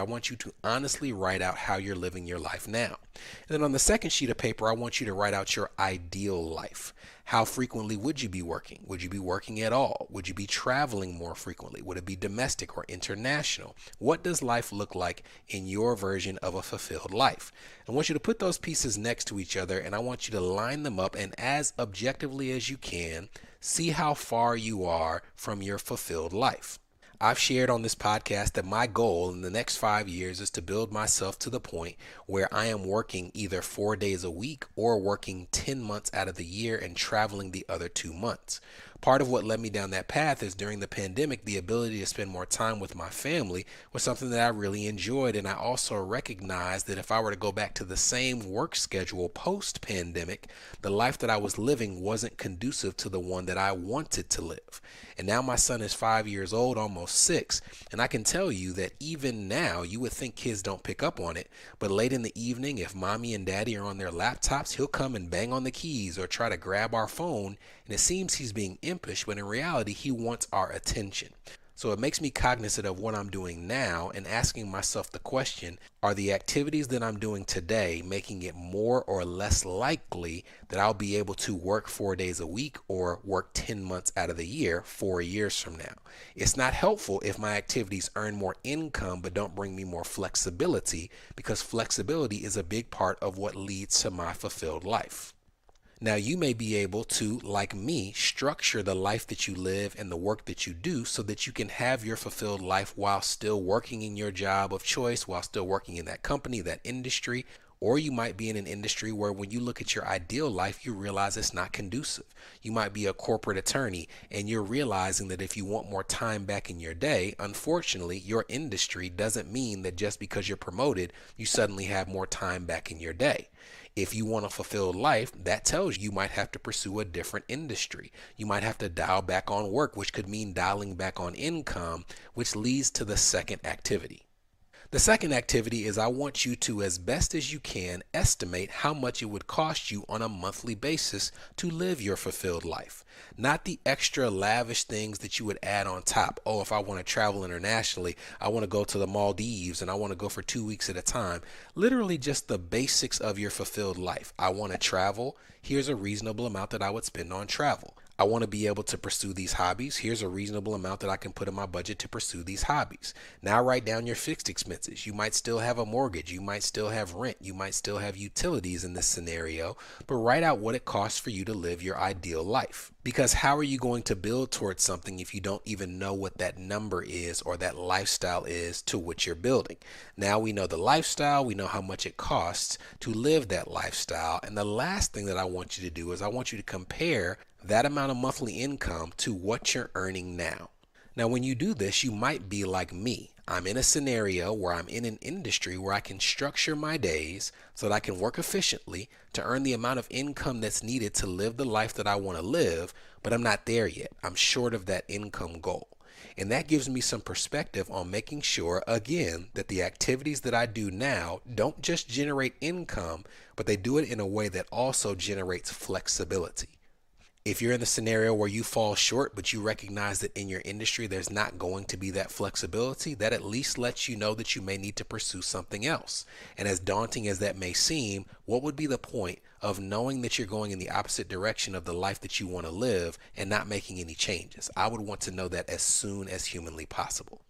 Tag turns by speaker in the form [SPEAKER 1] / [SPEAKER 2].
[SPEAKER 1] I want you to honestly write out how you're living your life now. And then on the second sheet of paper, I want you to write out your ideal life. How frequently would you be working? Would you be working at all? Would you be traveling more frequently? Would it be domestic or international? What does life look like in your version of a fulfilled life? I want you to put those pieces next to each other, and I want you to line them up and as objectively as you can, see how far you are from your fulfilled life. I've shared on this podcast that my goal in the next 5 years is to build myself to the point where I am working either 4 days a week or working 10 months out of the year and traveling the other 2 months. Part of what led me down that path is during the pandemic, the ability to spend more time with my family was something that I really enjoyed. And I also recognized that if I were to go back to the same work schedule post-pandemic, the life that I was living wasn't conducive to the one that I wanted to live. And now my son is 5 years old, almost 6. And I can tell you that even now, you would think kids don't pick up on it. But late in the evening, if mommy and daddy are on their laptops, he'll come and bang on the keys or try to grab our phone. And it seems he's being impish, but in reality, he wants our attention. So it makes me cognizant of what I'm doing now and asking myself the question, are the activities that I'm doing today making it more or less likely that I'll be able to work 4 days a week or work 10 months out of the year 4 years from now? It's not helpful if my activities earn more income but don't bring me more flexibility, because flexibility is a big part of what leads to my fulfilled life. Now, you may be able to, like me, structure the life that you live and the work that you do so that you can have your fulfilled life while still working in your job of choice, while still working in that company, that industry. Or you might be in an industry where when you look at your ideal life, you realize it's not conducive. You might be a corporate attorney and you're realizing that if you want more time back in your day, unfortunately, your industry doesn't mean that just because you're promoted, you suddenly have more time back in your day. If you want a fulfilled life, that tells you might have to pursue a different industry. You might have to dial back on work, which could mean dialing back on income, which leads to the second activity. The second activity is I want you to, as best as you can, estimate how much it would cost you on a monthly basis to live your fulfilled life. Not the extra lavish things that you would add on top. Oh, if I want to travel internationally, I want to go to the Maldives and I want to go for 2 weeks at a time. Literally just the basics of your fulfilled life. I want to travel. Here's a reasonable amount that I would spend on travel. I want to be able to pursue these hobbies. Here's a reasonable amount that I can put in my budget to pursue these hobbies. Now write down your fixed expenses. You might still have a mortgage. You might still have rent. You might still have utilities in this scenario, but write out what it costs for you to live your ideal life. Because how are you going to build towards something if you don't even know what that number is or that lifestyle is to which you're building? Now we know the lifestyle, we know how much it costs to live that lifestyle. And the last thing that I want you to do is I want you to compare that amount of monthly income to what you're earning now. Now, when you do this, you might be like me. I'm in a scenario where I'm in an industry where I can structure my days so that I can work efficiently to earn the amount of income that's needed to live the life that I want to live, but I'm not there yet. I'm short of that income goal. And that gives me some perspective on making sure, again, that the activities that I do now don't just generate income, but they do it in a way that also generates flexibility. If you're in the scenario where you fall short, but you recognize that in your industry there's not going to be that flexibility, that at least lets you know that you may need to pursue something else. And as daunting as that may seem, what would be the point of knowing that you're going in the opposite direction of the life that you want to live and not making any changes? I would want to know that as soon as humanly possible.